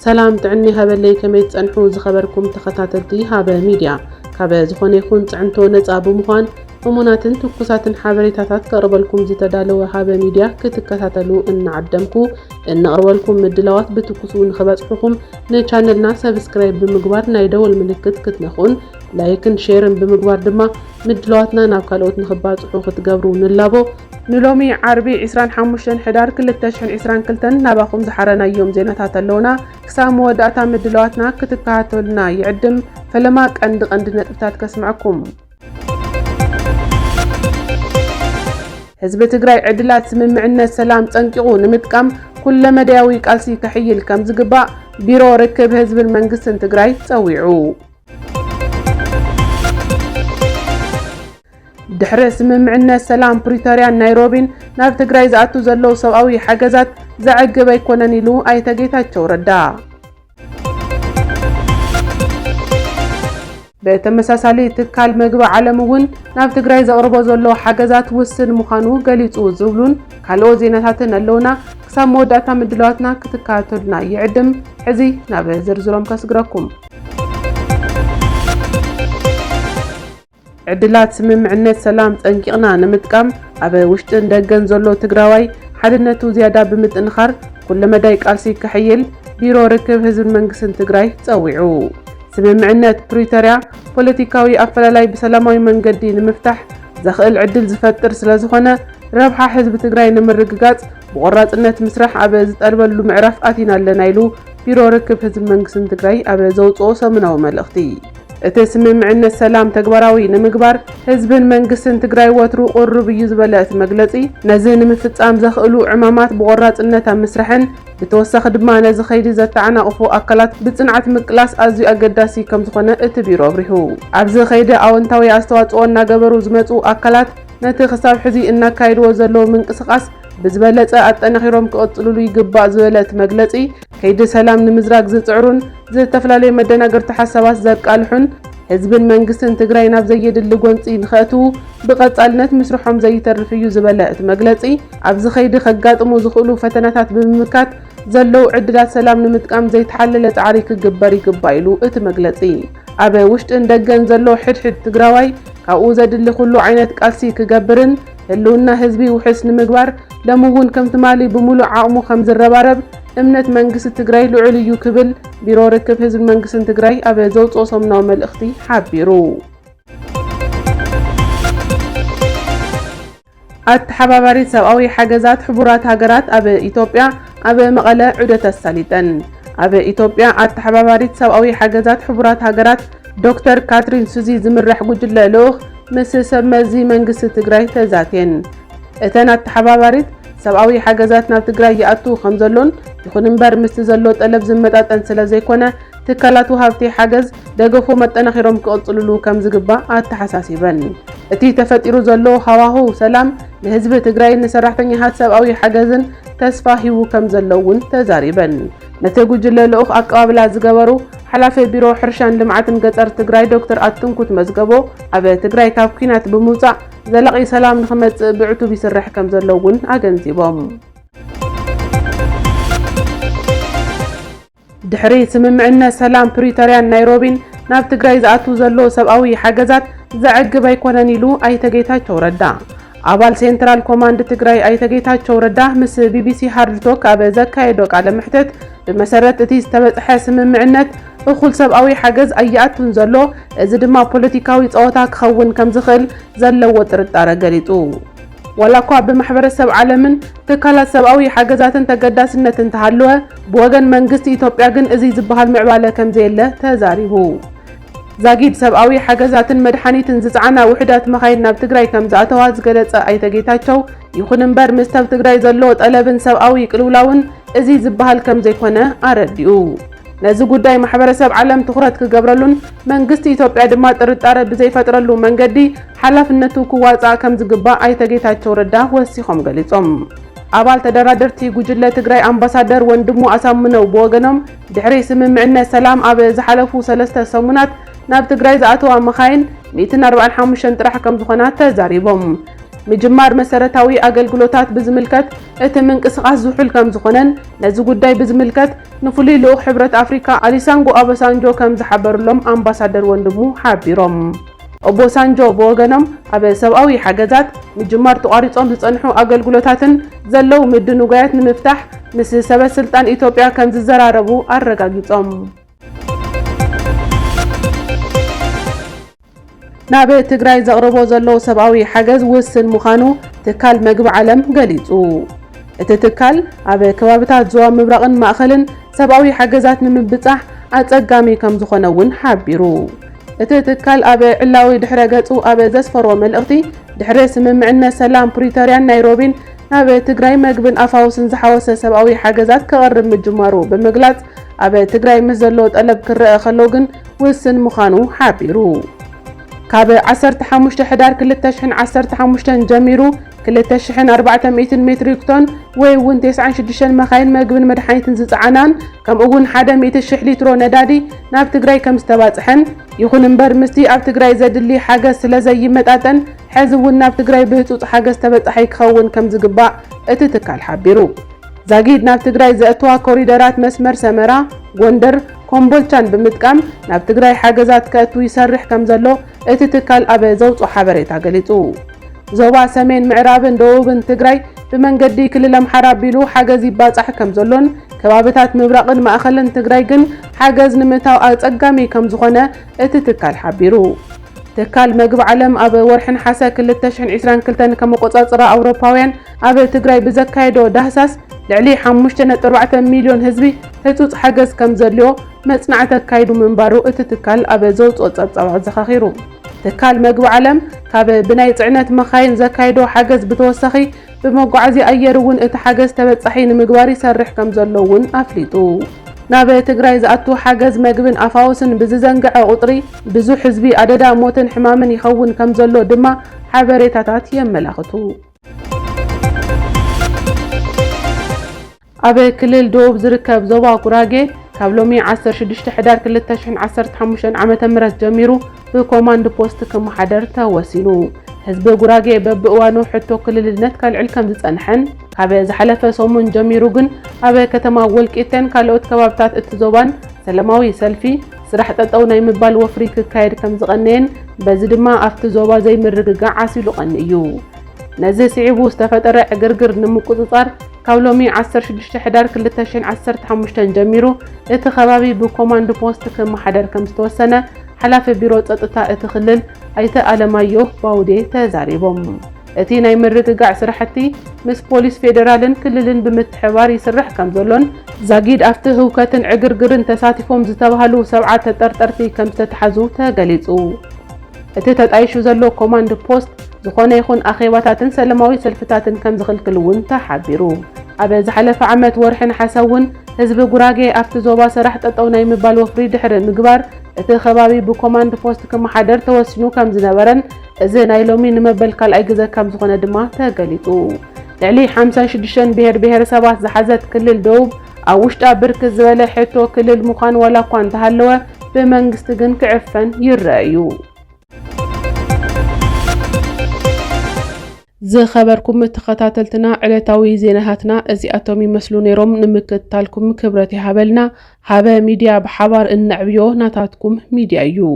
سلام تعني هبلي كميت أنحو زخبركم تخطاتلتي هابا ميديا كابا زخون يكون تعنتو نتابو مخان ومناتن تقصاتن حابريتاتات كاربالكم زيتدالو هابا ميديا كتكتاتلو إن عدمكو إن أرولكم مدلوات بتقصون خباتحكم نيشانلنا سبسكرايب بمقبار نايدو الملكت كتنخون لايكن شيرن بمقبار دما مدلواتنا ناوكالوت نخباتحو ختقابرو نلابو نلومي عربي 25 حدار كل التشحن 20 كلتن ناباكم زحرنا يوم زينتات اللونا كسامو وداتا مدلواتنا كتكاتلنا يعدم فلماك عند نتبتات كسمعكم حزب تግራይ ዕድላት ስምምዕነት ሰላም ጸንቂቑ ንምጥቃም ኩለ መዳያዊ ቃልሲ ከሕይል ከም ዝግባእ ቢሮ ርክብ ህዝብን መንግስትን ትግራይ ጸዊዑ ድሕረ ስምምዕነት ሰላም ፕሪቶሪያን ናይሮቢን ናብ ትግራይ ዝኣቱ ዘለው ሰብኣዊ ሓገዛት ዘዕግብ ኣይኮነን ኢሉ ኣይተ ጌታቸው ረዳ በተመሳሳሊ ትካል ምግቢ ዓለም እውን ናብ ትግራይ ዘቅርቦ ዘሎ ሓገዛት ውስን ምዃኑ ገሊጹ ዝብሉን ካልኦ ዜናታትን ኣለውና ክሳብ መወዳእታ ምድላዋትና ክትከታተሉና ይዕድም ሕዚ ናብ ዝርዝሮም ከስግረኩም ዕድላት ስምምዕነት ሰላም ጸንቂቕና ንምጥቃም ኣብ ውሽጥን ደገን ዘሎ ትግራዋይ ሓድነቱ ዝያዳ ብምጥንኻር ኩለ መዳይ ቃልሲ ክሕይል ቢሮ ርክብ ህዝብ መንግስትን ትግራይ ጸዊዑ ስምምዕነት ፕሪቶሪያ ፖለቲካዊ ኣፈላላይ ብሰላማዊ መንገዲ ንምፍታሕ ዘኽእል ዕድል ዝፈጥር ስለዝኾነ ረብሓ ህዝቢ ትግራይ ንምርግጋጽ ብቆራጽነት ምስራሕ ኣብ ዝጠልበሉ ምዕራፍ ኣቲና ኣለና ኢሉ ቢሮ ርክብ ህዝቢ መንግስትን ትግራይ ኣብ ዘውፅኦ ሰሙናዊ መልእኽቲ እቲ ስምምዕነት ሰላም ተግባራዊ ንምግባር ህዝብን መንግስትን ትግራይ ወትሩ ቁርብ እዩ ዝበለት መግለጺ ነዚ ንምፍጻም ዘኽእሉ ዕማማት ብቆራጽነት ኣብ ምስራሕን ብተወሳኺ ድማ ነዚ ኸይዲ ዘተዓናቕፉ ኣካላት ብጽንዓት ምቅላስ ኣዝዩ ኣገዳሲ ከም ዝኾነ እቲ ቢሮ ኣብሪሁ ኣብዚ ኸይዲ ኣወንታዊ ኣስተዋጽኦ እናገበሩ ዝመጹ ኣካላት ነቲ ክሳብ ሕዚ እናካይድዎ ዘለዉ ምንቅስቓስ ብዝበለጸ ኣጠናኺሮም ክቕጽልሉ ይግባእ ዝበለት መግለጺ ከይዲ ሰላም ንምዝራግ ዝጽዕሩን ዝተፈላለዩ መደናገርቲ ሓሳባት ዘቃልሑን ህዝብን መንግስትን ትግራይ ናብ ዘየድሊ ጎንፂ ንኽእትዉ ብቐጻልነት ምስርሖም ዘይተርፍ እዩ ዝበለት መግለጺ ኣብዚ ኸይዲ ከጋጥሙ ዝኽእሉ ፈተናታት ብምምካት ዘለው ዕድላት ሰላም ንምጥቃም ዘይተሓለለ ጻዕሪ ክግበር ይግባእ ኢሉ እቲ መግለጺ ኣብ ውሽጥን ደገን ዘሎ ሕድሕድ ትግራዋይ ካብኡ ዘድሊ ኩሉ ዓይነት ቃልሲ ክገብርን ህልውና ህዝቢ ውሕስ ንምግባር ለምውን ከም ትማሊ ብምሉእ ዓቕሙ ከም ዝረባረብ እምነት መንግስቲ ትግራይ ልዑል እዩ ክብል ቢሮ ርክብ ህዝቢ መንግስትን ትግራይ ኣብ ዘውፅኦ ሰሙናዊ መልእኽቲ ሓቢሩ ኣተሓባባሪት ሰብኣዊ ሓገዛት ሕቡራት ሃገራት ኣብ ኢትዮጵያ ኣብ መቐለ ዑደት ኣሳሊጠን ኣብ ኢትዮጵያ ኣተሓባባሪት ሰብኣዊ ሓገዛት ሕቡራት ሃገራት ዶክተር ካትሪን ሱዚ ዝምራሕ ጉጅለ ልኡኽ ምስ ሰብ መዚ መንግስቲ ትግራይ ተዛትየን እተን ኣተሓባባሪት ሰብኣዊ ሓገዛት ናብ ትግራይ ይኣቱ ከም ዘሎን ይኹን እምበር ምስቲ ዘሎ ጠለብ ዝመጣጠን ስለ ዘይኮነ ትካላት ወሃብቲ ሓገዝ ደገፎ መጠናኺሮም ክቕጽልሉ ከም ዝግባእ ኣተሓሳሲበን እቲ ተፈጢሩ ዘሎ ሃዋህው ሰላም ንህዝቢ ትግራይ ንሰራሕተኛታት ሰብኣዊ ሓገዝን ተስፋ ሂቡ ከም ዘለውን ተዛሪበን ነቲ ጉጅለ ልኡኽ ኣቀባብላ ዝገበሩ ሓላፊ ቢሮ ሕርሻን ልምዓትን ገጠር ትግራይ ዶክተር ኣትንኩት መዝገቦ ኣብ ትግራይ ካብ ኩናት ብምውፃእ ዘላቒ ሰላም ንኽመጽእ ብዕቱብ ይስራሕ ከም ዘለውን ኣገንዚቦም ድሕሪ ስምምዕነት ሰላም ፕሪቶሪያን ናይሮቢን ናብ ትግራይ ዝኣቱ ዘሎ ሰብኣዊ ሓገዛት ዘዕግብ ኣይኮነን ኢሉ ኣይተ ጌታቸው ረዳ ኣባል ሴንትራል ኮማንድ ትግራይ ኣይተ ጌታቸው ረዳ ምስ ቢቢሲ ሃርድቶክ ኣብ ዘካየዶ ቃለ ምሕተት ብመሰረት እቲ ዝተበጽሐ ስምምዕነት እኹል ሰብኣዊ ሓገዝ ኣየኣቱን ዘሎ እዚ ድማ ፖለቲካዊ ፀወታ ክኸውን ከም ዝኽእል ዘለዎ ጥርጣረ ገሊጹ ወላ እኳ ብማሕበረሰብ ዓለምን ትካላት ሰብኣዊ ሓገዛትን ተገዳስነትን ተሃለወ ብወገን መንግስቲ ኢትዮጵያ ግን እዚ ዝበሃል ምዕባለ ከም ዘየለ ተዛሪቡ ዛጊድ ሰብኣዊ ሓገዛትን መድሓኒትን ዝፀዓና ውሕዳት መኻይን ናብ ትግራይ ከም ዝኣተዋ ዝገለጸ ኣይተ ጌታቸው ይኹን እምበር ምስታብ ትግራይ ዘሎ ጠለብን ሰብኣዊ ቅልውላውን እዚ ዝበሃል ከም ዘይኮነ ኣረዲኡ ነዚ ጉዳይ ማሕበረሰብ ዓለም ትኹረት ክገብረሉን መንግስቲ ኢትዮጵያ ድማ ጥርጣረ ብዘይፈጥረሉ መንገዲ ሓላፍነቱ ክዋጻእ ከም ዝግባእ ኣይተ ጌታቸው ረዳ ወሲኾም ገሊጾም ኣባል ተደራደርቲ ጉጅለ ትግራይ ኣምባሳደር ወንድሙ ኣሳምነው ብወገኖም ድሕሪ ስምምዕነት ሰላም ኣብ ዝሓለፉ 3 ሰሙናት ናብ ትግራይ ዝኣተዋ መኻይን 145 ጥራሕ ከም ዝኾና ተዛሪቦም مجمار مسارتاوي أجلجلوتات بزملكت اتمنقص زحول كم زخنن نزو قداي بزملكت نفلي لو حبرة أفريقيا أليسانجو أباسانجو كم زحبر لهم أمباسادر وندمو حابيرهم أبوسانجو بوغنم أبي سبقوي حاجزات مجمار تقاريصهم تصنحو أجلجلوتاتن زلو مدنو جايات نمفتح مس سبب سلطان إثيوبيا كم زراربو أرجعيتهم نابه تግራይ ዘቕርቦ ዘሎ ሰብኣዊ ሓገዝ ውስን ምዃኑ ትካል መግቢ ዓለም ገሊጹ እቲ ትካል ኣብ ከባቢታት ዞባ ምብራቕን ማእኸልን ሰብኣዊ ሓገዛት ንምብጻሕ ኣጸጋሚ ከም ዝኾነ እውን ሓቢሩ እቲ ትካል ኣብ ዕላዊ ድሕረ ገጹ ኣብ ዘስፈሮ መልእኽቲ ድሕረ ስምምዕነት ሰላም ፕሪቶሪያን ናይሮቢን ናብ ትግራይ መግብን ኣፋውስን ዝሓወሰ ሰብኣዊ ሓገዛት ክቐርብ ምጅማሩ ብምግላጽ ኣብ ትግራይ ምስ ዘሎ ጠለብ ክረአ ከሎ ግን ውስን ምዃኑ ሓቢሩ ካብ 15 ሕዳር 2015 ጀሚሩ 2400 ሜትሪክ ቶን ወይ እውን 96 መኻይን መግብን መድሓኒትን ዝፀዓናን ከምኡ እውን 100,000 ሊትሮ ነዳዲ ናብ ትግራይ ከም ዝተባፅሐን ይኹን እምበር ምስቲ ኣብ ትግራይ ዘድሊ ሓገዝ ስለዘይመጣጠን ሕዚ እውን ናብ ትግራይ ብህፁፅ ሓገዝ ተበፃሒ ክኸውን ከም ዝግባእ እቲ ትካል ሓቢሩ ዛጊድ ናብ ትግራይ ዘእትዋ ኮሪደራት መስመር ሰመራ ጎንደር ኮምቦልቻን ብምጥቃም ናብ ትግራይ ሓገዛት ከእቱ ይሰርሕ ከም ዘሎ እቲ ትካል ኣብ ዘውፅኦ ሓበሬታ ገሊጹ ዞባ ሰሜን ምዕራብን ደቡብን ትግራይ ብመንገዲ ክልል ኣምሓራ ኣቢሉ ሓገዝ ይባፃሕ ከም ዘሎን ከባቢታት ምብራቕን ማእኸልን ትግራይ ግን ሓገዝ ንምእታው ኣጸጋሚ ከም ዝኾነ እቲ ትካል ሓቢሩ ትካል መግቢ ዓለም ኣብ ወርሕን ሓሰ 2022 ከም ቆጻጽራ ኣውሮፓውያን ኣብ ትግራይ ብዘካየዶ ዳህሳስ ልዕሊ 5.4 ሚልዮን ህዝቢ ህፁፅ ሓገዝ ከም ዘልዮ መጽናዕቲ ኣካይዱ ምንባሩ እቲ ትካል ኣብ ዘውፅኦ ጸብጻብ ዘኻኺሩ ትካል መግቢ ዓለም ካብ ብናይ ጽዕነት መኻይን ዘካይዶ ሓገዝ ብተወሳኺ ብመጓዓዝያ ኣየር እውን እቲ ሓገዝ ተበጻሒ ንምግባር ይሰርሕ ከም ዘሎ እውን ኣፍሊጡ ናብ ትግራይ ዝኣቱ ሓገዝ መግብን ኣፋውስን ብዝዘንግዐ ቁጥሪ ብዙሕ ህዝቢ ኣደዳ ሞትን ሕማምን ይኸውን ከም ዘሎ ድማ ሓበሬታታት የመላኽቱ ኣብ ክልል ደቡብ ዝርከብ ዞባ ጉራጌ ካብ ሎሚ 16 ሕዳር 2015 ዓመተ ምህረት ጀሚሩ ብኮማንድ ፖስት ክመሓደር ተወሲኑ ህዝቢ ጉራጌ በብእዋኑ ሕቶ ክልልነት ካልዕል ከም ዝጸንሐን ካብ ዝሓለፈ ሰሙን ጀሚሩ ግን ኣብ ከተማ ወልቂተን ካልኦት ከባቢታት እቲ ዞባን ሰላማዊ ሰልፊ ስራሕ ጠጠው ናይ ምባል ወፍሪ ክካየድ ከም ዝቐነየን በዚ ድማ ኣብቲ ዞባ ዘይምርግጋዕ ዓሲሉ ቀንዩ ነዚ ስዒቡ ዝተፈጠረ ዕግርግር ንምቁፅጻር ካብ ሎሚ 16 ሕዳር 2015 ጀሚሩ እቲ ከባቢ ብኮማንድ ፖስት ክመሓደር ከም ዝተወሰነ ሓላፊ ቢሮ ጸጥታ እቲ ክልል ኣይተ ኣለማዮህ ባውዴ ተዛሪቦም እቲ ናይ ምርግጋዕ ስራሕቲ ምስ ፖሊስ ፌደራልን ክልልን ብምትሕባር ይስራሕ ከም ዘሎን ዛጊድ ኣብቲ ህውከትን ዕግርግርን ተሳቲፎም ዝተባሃሉ 7 ተጠርጠርቲ ከም ዝተተሓዙ ተገሊጹ እቲ ተጣይሹ ዘሎ ኮማንድ ፖስት ዝኾነ ይኹን ኣኼባታትን ሰላማዊ ሰልፍታትን ከም ዝኽልክል እውን ተሓቢሩ ኣብ ዝሓለፈ ዓመት ወርሕን ሓሰውን ህዝቢ ጉራጌ ኣብቲ ዞባ ስራሕ ጠጠው ናይ ምባል ወፍሪ ድሕሪ ምግባር እቲ ከባቢ ብኮማንድ ፖስት ክመሓደር ተወሲኑ ከም ዝነበረን እዚ ናይ ሎሚ ንመበል ካልኣይ ግዜ ከም ዝኾነ ድማ ተገሊጹ ልዕሊ 56 ብሄር ብሄረሰባት ዝሓዘት ክልል ደቡብ ኣብ ውሽጣ ብርክት ዝበለ ሕቶ ክልል ምዃን ዋላ እኳ እንተሃለወ ብመንግስቲ ግን ክዕፈን ይረአዩ ዝኸበርኩም ተኸታተልትና ዕለታዊ ዜናታትና እዚኣቶም ይመስሉ ነይሮም ንምክትታልኩም ክብረት ይሃበልና ሃበ ሚድያ ብሓባር እንዕብዮ ናታትኩም ሚድያ እዩ